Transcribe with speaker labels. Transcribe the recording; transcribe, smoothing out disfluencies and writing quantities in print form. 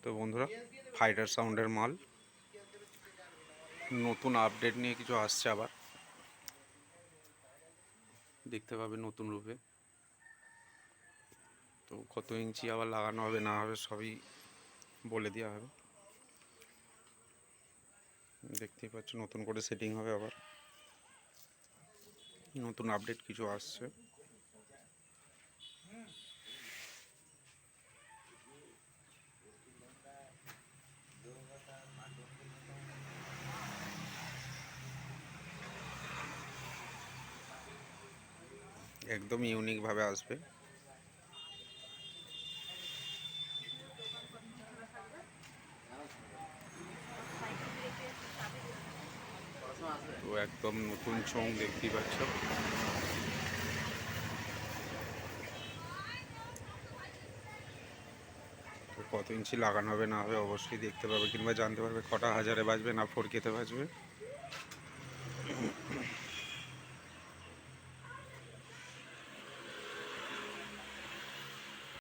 Speaker 1: তো বন্ধুরা, ফাইটার সাউন্ডের মাল নতুন আপডেট নিয়ে কিছু আসছে, আবার দেখতে পাবে নতুন রূপে। তো কত ইঞ্চি আবার লাগানো হবে না হবে সবই বলে দেওয়া হবে। দেখতেই পাচ্ছ নতুন করে সেটিং হবে, আবার নতুন আপডেট কিছু আসছে। একদম ইউনিকভাবে আসবে। তো একদম নতুন চোঙ দেখতেই পাচ্ছ। তো কত ইঞ্চি লাগানো হবে না হবে অবশ্যই দেখতে পাবে, কিংবা জানতে পারবে কটা হাজারে বাজবে না 4K তে বাজবে।